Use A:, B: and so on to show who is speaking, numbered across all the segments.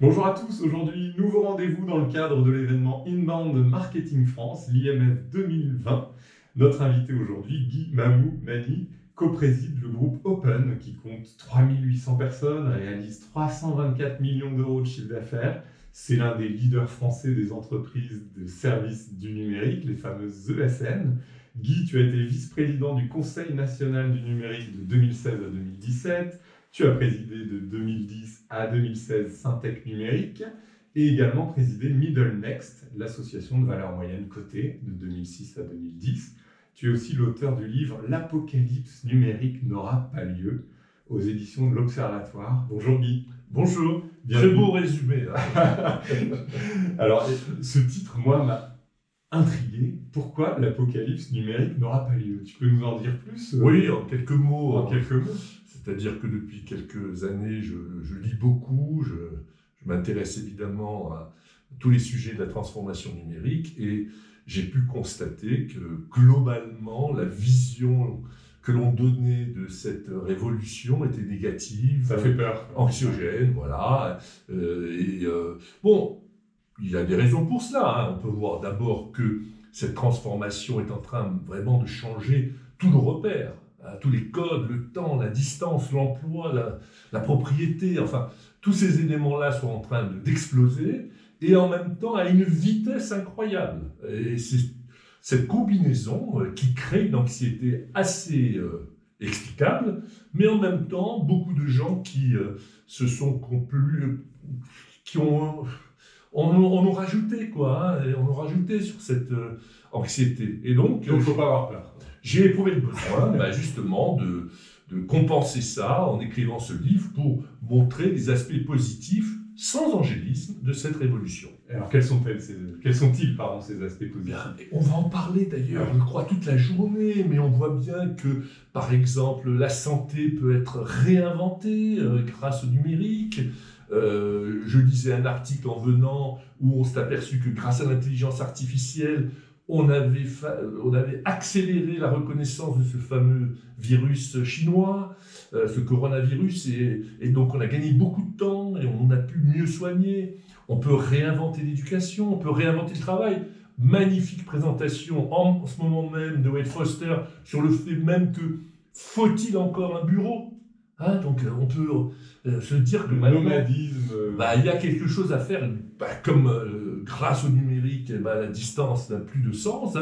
A: Bonjour à tous, aujourd'hui nouveau rendez-vous dans le cadre de l'événement Inbound Marketing France, l'IMF 2020. Notre invité aujourd'hui, Guy Mamou Mani, co-préside le groupe Open qui compte 3800 personnes, réalise 324 millions d'euros de chiffre d'affaires. C'est l'un des leaders français des entreprises de services du numérique, les fameuses ESN. Guy, tu as été vice-président du Conseil national du numérique de 2016 à 2017. Tu as présidé de 2010 à 2016 Syntec Numérique et également présidé Middle Next, l'association de valeur moyenne cotée de 2006 à 2010. Tu es aussi l'auteur du livre L'apocalypse numérique n'aura pas lieu aux éditions de l'Observatoire. Bonjour Guy.
B: Bonjour,
A: Bienvenue.
B: très beau résumé.
A: Alors, ce titre, moi, m'a intrigué. Pourquoi l'apocalypse numérique n'aura pas lieu? Tu peux nous en dire plus?
B: Oui, en quelques mots.
A: En quelques mots.
B: C'est-à-dire que depuis quelques années, je lis beaucoup, je m'intéresse évidemment à tous les sujets de la transformation numérique et j'ai pu constater que globalement, la vision que l'on donnait de cette révolution était négative.
A: Ça fait peur.
B: Anxiogène, voilà. Bon, il y a des raisons pour cela. On peut voir d'abord que cette transformation est en train vraiment de changer tous nos repères. Tous les codes, le temps, la distance, l'emploi, la propriété, enfin, tous ces éléments-là sont en train d'exploser et en même temps à une vitesse incroyable. Et c'est cette combinaison qui crée une anxiété assez explicable, mais en même temps, beaucoup de gens qui se sont qui ont rajouté, quoi, et on a rajouté sur cette anxiété. Et donc,
A: il ne faut pas avoir peur.
B: J'ai éprouvé le besoin, justement, de compenser ça en écrivant ce livre pour montrer les aspects positifs, sans angélisme, de cette révolution.
A: Alors, quels sont-ils, ces aspects positifs?
B: Bien, on va en parler d'ailleurs, je crois, toute la journée, mais on voit bien que, par exemple, la santé peut être réinventée grâce au numérique. Je lisais un article en venant où on s'est aperçu que grâce à l'intelligence artificielle, on avait accéléré la reconnaissance de ce fameux virus chinois, ce coronavirus, et donc on a gagné beaucoup de temps et on a pu mieux soigner. On peut réinventer l'éducation, on peut réinventer le travail. Magnifique présentation en ce moment même de Wade Foster sur le fait même que faut-il encore un bureau? Donc on peut se dire que
A: le nomadisme.
B: Il y a quelque chose à faire, comme grâce au numérique, la distance n'a plus de sens.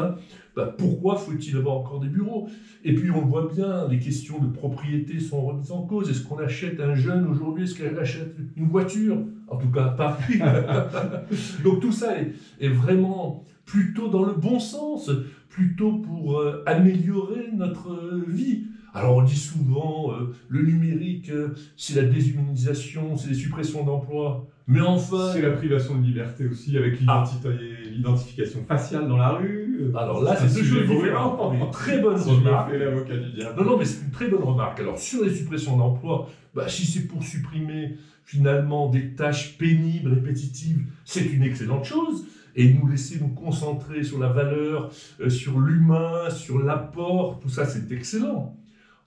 B: Pourquoi faut-il avoir encore des bureaux? Et puis on le voit bien, les questions de propriété sont remises en cause. Est-ce qu'on achète un jeune aujourd'hui? Est-ce qu'elle achète une voiture? En tout cas, pas. Donc tout ça est vraiment plutôt dans le bon sens, plutôt pour améliorer notre vie. Alors on dit souvent, le numérique, c'est la déshumanisation, c'est les suppressions d'emplois. Mais enfin...
A: C'est la privation de liberté aussi, avec l'identification faciale dans la rue.
B: Alors là, c'est deux choses différentes. Une très bonne remarque.
A: Je me fais l'avocat du diable.
B: Non, mais c'est une très bonne remarque. Alors sur les suppressions d'emplois, si c'est pour supprimer finalement des tâches pénibles, répétitives, c'est une excellente chose. Et nous laisser nous concentrer sur la valeur, sur l'humain, sur l'apport, tout ça, c'est excellent.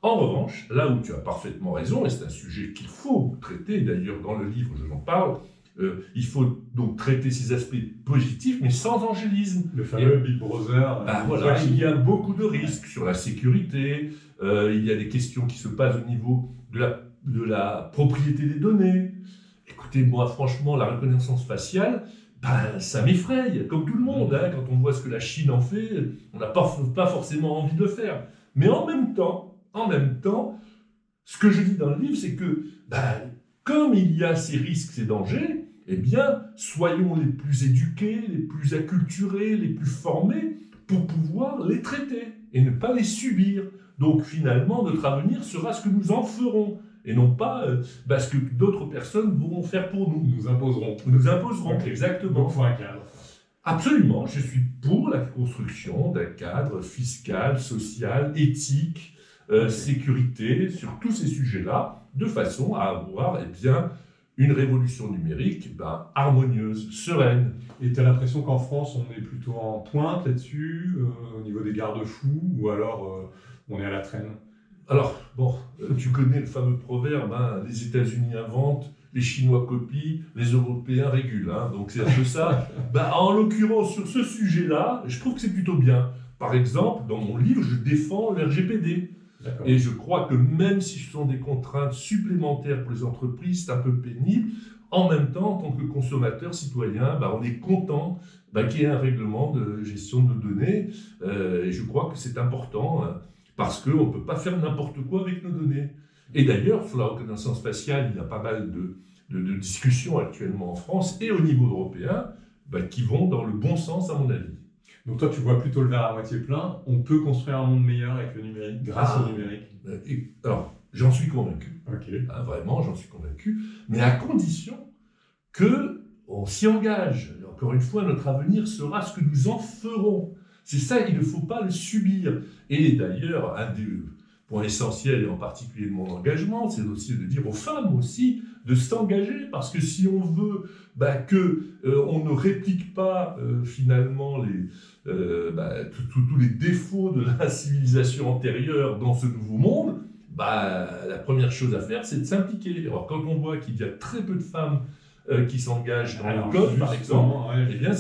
B: En revanche, là où tu as parfaitement raison, et c'est un sujet qu'il faut traiter, d'ailleurs dans le livre je en parle, il faut donc traiter ces aspects positifs, mais sans angélisme.
A: Le fameux Big Brother.
B: Voilà, il y a beaucoup de risques sur la sécurité, il y a des questions qui se passent au niveau de la propriété des données. Écoutez, moi franchement, la reconnaissance faciale, ça m'effraie, comme tout le monde. Quand on voit ce que la Chine en fait, on n'a pas forcément envie de le faire. Mais en même temps, ce que je dis dans le livre, c'est que, comme il y a ces risques, ces dangers, eh bien, soyons les plus éduqués, les plus acculturés, les plus formés, pour pouvoir les traiter et ne pas les subir. Donc, finalement, notre avenir sera ce que nous en ferons, et non pas ce que d'autres personnes vont faire pour nous.
A: Nous imposerons.
B: Okay. Exactement.
A: Donc, il faut un cadre.
B: Absolument, je suis pour la construction d'un cadre fiscal, social, éthique, sécurité, sur tous ces sujets-là, de façon à avoir une révolution numérique harmonieuse, sereine.
A: Et tu as l'impression qu'en France, on est plutôt en pointe là-dessus, au niveau des garde-fous, ou alors on est à la traîne?
B: Alors, tu connais le fameux proverbe, les États-Unis inventent, les Chinois copient, les Européens régulent. Hein. Donc c'est un peu ça. En l'occurrence, sur ce sujet-là, je trouve que c'est plutôt bien. Par exemple, dans mon livre, je défends le RGPD. Et je crois que même si ce sont des contraintes supplémentaires pour les entreprises, c'est un peu pénible. En même temps, en tant que consommateur, citoyen, on est content qu'il y ait un règlement de gestion de nos données. Et je crois que c'est important parce qu'on ne peut pas faire n'importe quoi avec nos données. Et d'ailleurs, sur la reconnaissance faciale, il y a pas mal de discussions actuellement en France et au niveau européen qui vont dans le bon sens, à mon avis.
A: Donc toi, tu vois plutôt le verre à moitié plein. On peut construire un monde meilleur avec le numérique, grâce au numérique.
B: Alors, j'en suis convaincu.
A: Okay.
B: Vraiment, j'en suis convaincu. Mais à condition qu'on s'y engage. Et encore une fois, notre avenir sera ce que nous en ferons. C'est ça, il ne faut pas le subir. Et d'ailleurs, un des points essentiels, et en particulier de mon engagement, c'est aussi de dire aux femmes aussi de s'engager, parce que si on veut qu'on ne réplique pas finalement tous les défauts de la civilisation antérieure dans ce nouveau monde, la première chose à faire, c'est de s'impliquer. Alors quand on voit qu'il y a très peu de femmes qui s'engagent dans le code, par exemple, eh bien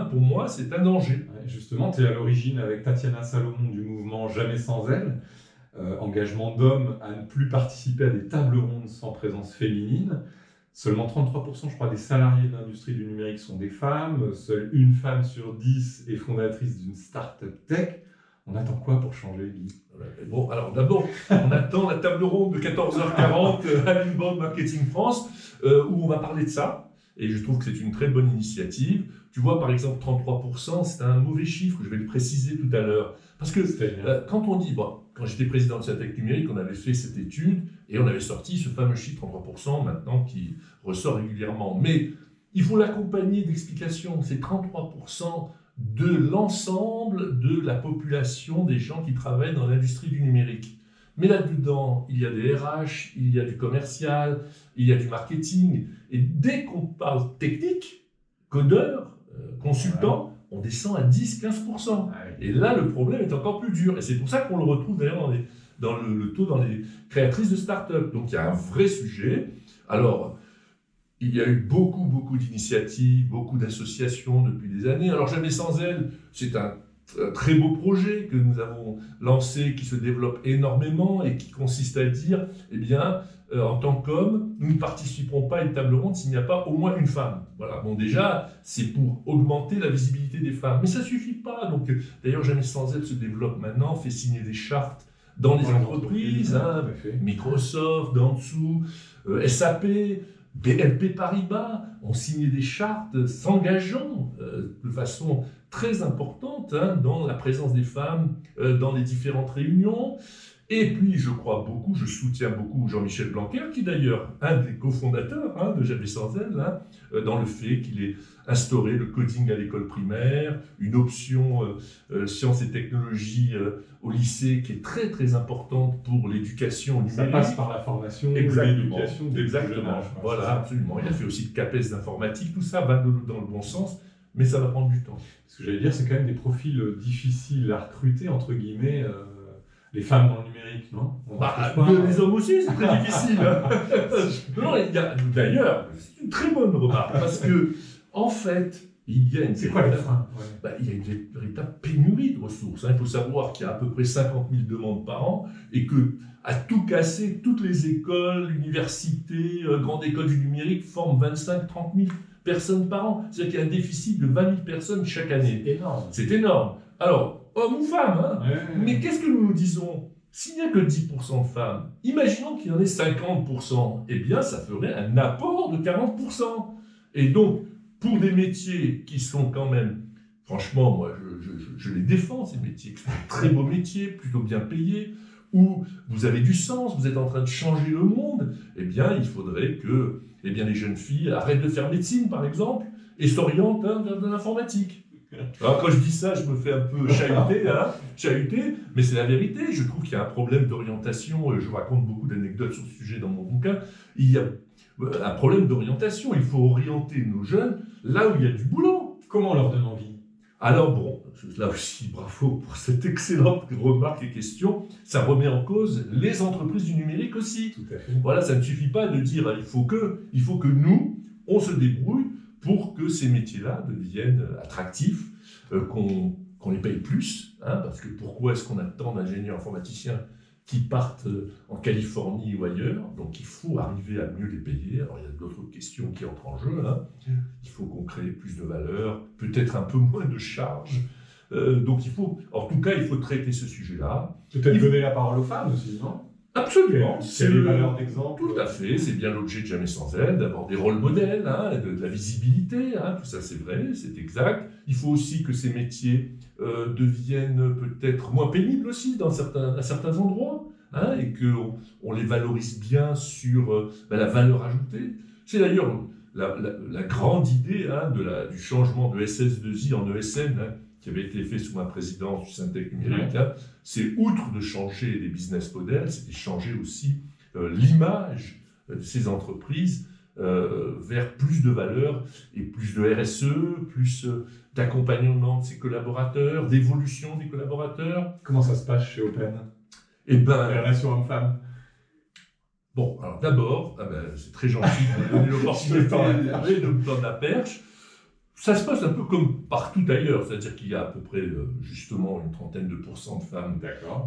B: pour moi, c'est un danger.
A: Justement, tu es à l'origine avec Tatiana Salomon du mouvement Jamais sans elle, engagement d'hommes à ne plus participer à des tables rondes sans présence féminine. Seulement 33%, je crois, des salariés de l'industrie du numérique sont des femmes. Seule une femme sur 10 est fondatrice d'une start-up tech. On attend quoi pour changer, Guy ?
B: Bon, alors d'abord, on attend la table ronde de 14h40 à l'Inbound Marketing France, où on va parler de ça. Et je trouve que c'est une très bonne initiative. Tu vois, par exemple, 33%, c'est un mauvais chiffre, je vais le préciser tout à l'heure. Parce que quand on dit, quand j'étais président de Syntec Numérique, on avait fait cette étude et on avait sorti ce fameux chiffre 33% maintenant qui ressort régulièrement. Mais il faut l'accompagner d'explications. C'est 33% de l'ensemble de la population des gens qui travaillent dans l'industrie du numérique. Mais là-dedans, il y a des RH, il y a du commercial, il y a du marketing. Et dès qu'on parle technique, codeur, consultant, on descend à 10-15%. Et là, le problème est encore plus dur. Et c'est pour ça qu'on le retrouve d'ailleurs dans le taux dans les créatrices de start-up. Donc il y a un vrai sujet. Alors, il y a eu beaucoup d'initiatives, beaucoup d'associations depuis des années. Alors Jamais sans elle, c'est un très beau projet que nous avons lancé, qui se développe énormément et qui consiste à dire, en tant qu'homme, nous ne participerons pas à une table ronde s'il n'y a pas au moins une femme. Voilà. Bon, déjà, c'est pour augmenter la visibilité des femmes. Mais ça ne suffit pas. Donc, d'ailleurs, Jamais sans elle se développe maintenant, fait signer des chartes dans les entreprises, Microsoft, Dentsu, SAP, BNP Paribas ont signé des chartes s'engageant de façon très importante dans la présence des femmes dans les différentes réunions. Et puis, je soutiens beaucoup Jean-Michel Blanquer, qui est d'ailleurs un des cofondateurs de Jamais sans elle, dans le fait qu'il ait instauré le coding à l'école primaire, une option sciences et technologies au lycée qui est très très importante pour l'éducation numérique.
A: Ça passe par la formation, l'éducation.
B: Exactement, voilà, absolument. Il a fait aussi le CAPES d'informatique, tout ça va dans le bon sens, mais ça va prendre du temps.
A: Ce que j'allais dire, c'est quand même des profils difficiles à recruter, entre guillemets, les femmes dans le numérique, non ?
B: Les hommes aussi, c'est très difficile. D'ailleurs, c'est une très bonne remarque, parce que, en fait, il y a une véritable pénurie de ressources. Il faut savoir qu'il y a à peu près 50 000 demandes par an, et que, à tout casser, toutes les écoles, universités, grandes écoles du numérique forment 25-30 000 personnes par an. C'est-à-dire qu'il y a un déficit de 20 000 personnes chaque année. C'est énorme. Alors, hommes ou femmes, mais qu'est-ce que nous nous disons ? S'il n'y a que 10% de femmes, imaginons qu'il y en ait 50%, eh bien ça ferait un apport de 40%. Et donc, pour des métiers qui sont quand même, franchement, moi je les défends, ces métiers, qui sont de très beaux métiers, plutôt bien payés, où vous avez du sens, vous êtes en train de changer le monde, eh bien il faudrait que les jeunes filles arrêtent de faire médecine, par exemple, et s'orientent vers de l'informatique. Alors quand je dis ça, je me fais un peu chahuter, mais c'est la vérité. Je trouve qu'il y a un problème d'orientation. Je raconte beaucoup d'anecdotes sur ce sujet dans mon bouquin. Il y a un problème d'orientation. Il faut orienter nos jeunes là où il y a du boulot.
A: Comment on leur donne envie ?
B: Alors bon, là aussi, bravo pour cette excellente remarque et question, ça remet en cause les entreprises du numérique aussi.
A: Tout à fait.
B: Voilà, ça ne suffit pas de dire il faut que nous, on se débrouille pour que ces métiers-là deviennent attractifs, qu'on les paye plus, hein, parce que pourquoi est-ce qu'on a tant d'ingénieurs informaticiens qui partent en Californie ou ailleurs? Donc il faut arriver à mieux les payer. Alors il y a d'autres questions qui entrent en jeu, hein. Il faut qu'on crée plus de valeur, peut-être un peu moins de charges. Donc en tout cas, il faut traiter ce sujet-là.
A: Peut-être donner la parole aux femmes aussi, non?
B: Absolument.
A: C'est les valeurs d'exemple.
B: Tout à fait, c'est bien l'objet de Jamais sans elle, d'avoir des rôles modèles, hein, de la visibilité, hein, tout ça c'est vrai, c'est exact. Il faut aussi que ces métiers deviennent peut-être moins pénibles aussi à certains endroits, hein, et qu'on les valorise bien sur la valeur ajoutée. C'est d'ailleurs la grande idée, hein, du changement de SS2I en ESN, hein, qui avait été fait sous ma présidence du Syntec numérique, hein, c'est outre de changer les business models, c'est de changer aussi l'image de ces entreprises vers plus de valeur et plus de RSE, plus d'accompagnement de ses collaborateurs, d'évolution des collaborateurs.
A: Comment ça se passe chez Open?
B: Eh ben,
A: Les relations hommes-femmes.
B: Bon, alors d'abord, c'est très gentil de me donner l'opportunité de me tendre la perche. Ça se passe un peu comme partout ailleurs, c'est-à-dire qu'il y a à peu près justement une trentaine de pourcents de femmes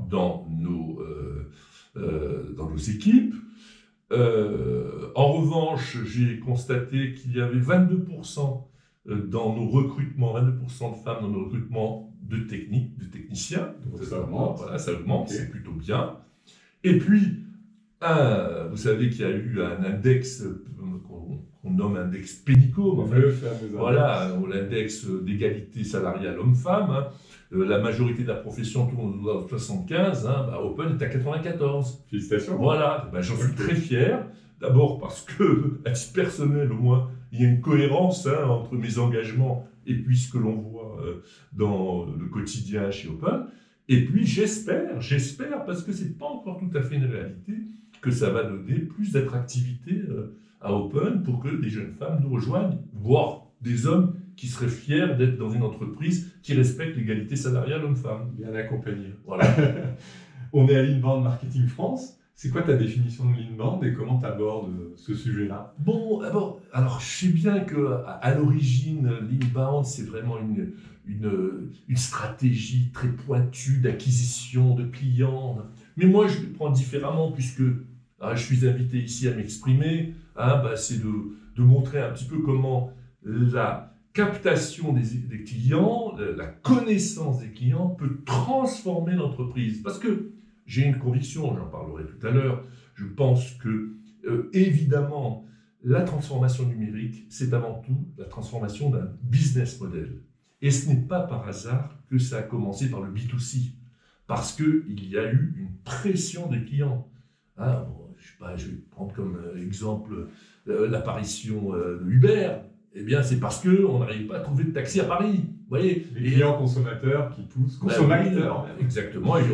B: dans nos équipes. En revanche, j'ai constaté qu'il y avait 22% dans nos recrutements, 22% de femmes dans nos recrutements de techniciens.
A: Donc ça augmente.
B: Voilà, ça augmente,
A: Okay.
B: C'est plutôt bien. Et puis, vous savez qu'il y a eu un index qu'on nomme index Pénico, enfin,
A: Le fameux
B: voilà, l'index d'égalité salariale homme-femme. Hein. La majorité de la profession tourne autour de 75, hein, Open est à 94.
A: Félicitations.
B: Voilà, j'en suis très fier. D'abord parce que, à titre personnel au moins, il y a une cohérence, hein, entre mes engagements et puis ce que l'on voit dans le quotidien chez Open. Et puis j'espère, parce que ce n'est pas encore tout à fait une réalité, que ça va donner plus d'attractivité à Open pour que des jeunes femmes nous rejoignent, voire des hommes qui seraient fiers d'être dans une entreprise qui respecte l'égalité salariale homme-femme.
A: Bien accompagné.
B: Voilà.
A: On est à l'Inbound Marketing France. C'est quoi ta définition de l'Inbound et comment tu abordes ce sujet-là?
B: Bon, alors je sais bien qu'à l'origine, l'Inbound, c'est vraiment une stratégie très pointue d'acquisition de clients. Mais moi, je le prends différemment puisque je suis invité ici à m'exprimer. C'est de montrer un petit peu comment la captation des clients, la connaissance des clients peut transformer l'entreprise. Parce que j'ai une conviction, j'en parlerai tout à l'heure, je pense que, évidemment, la transformation numérique, c'est avant tout la transformation d'un business model. Et ce n'est pas par hasard que ça a commencé par le B2C, parce qu'il y a eu une pression des clients. Je vais prendre comme exemple l'apparition de Uber. Eh bien, c'est parce qu'on n'arrive pas à trouver de taxi à Paris. Vous voyez,
A: les clients consommateurs qui poussent, consommateurs.
B: Exactement, et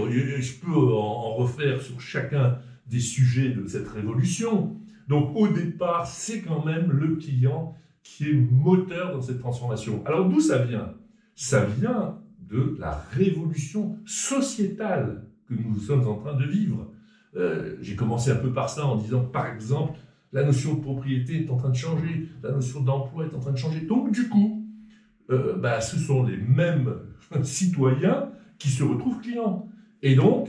B: je peux en refaire sur chacun des sujets de cette révolution. Donc au départ, c'est quand même le client qui est moteur dans cette transformation. Alors d'où ça vient? Ça vient de la révolution sociétale que nous sommes en train de vivre. J'ai commencé un peu par ça en disant, par exemple, la notion de propriété est en train de changer, la notion d'emploi est en train de changer. Donc du coup, ce sont les mêmes citoyens qui se retrouvent clients. Et donc,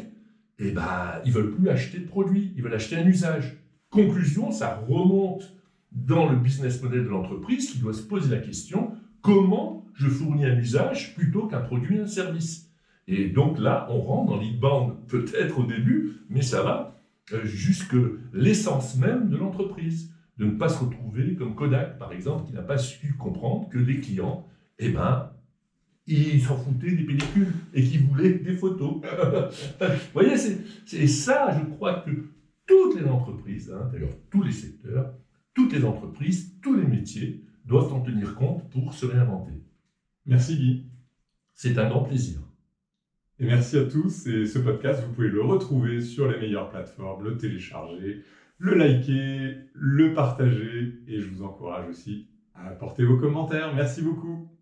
B: ils ne veulent plus acheter de produits, ils veulent acheter un usage. Conclusion, ça remonte dans le business model de l'entreprise qui doit se poser la question, comment je fournis un usage plutôt qu'un produit et un service? Et donc là, on rentre dans l'inbound peut-être au début, mais ça va jusque l'essence même de l'entreprise. De ne pas se retrouver comme Kodak, par exemple, qui n'a pas su comprendre que les clients, ils s'en foutaient des pellicules et qui voulaient des photos. Vous voyez, c'est ça, je crois que toutes les entreprises, d'ailleurs tous les secteurs, toutes les entreprises, tous les métiers doivent en tenir compte pour se réinventer.
A: Merci Guy.
B: C'est un grand plaisir.
A: Et merci à tous. Et ce podcast, vous pouvez le retrouver sur les meilleures plateformes, le télécharger, le liker, le partager. Et je vous encourage aussi à apporter vos commentaires. Merci beaucoup.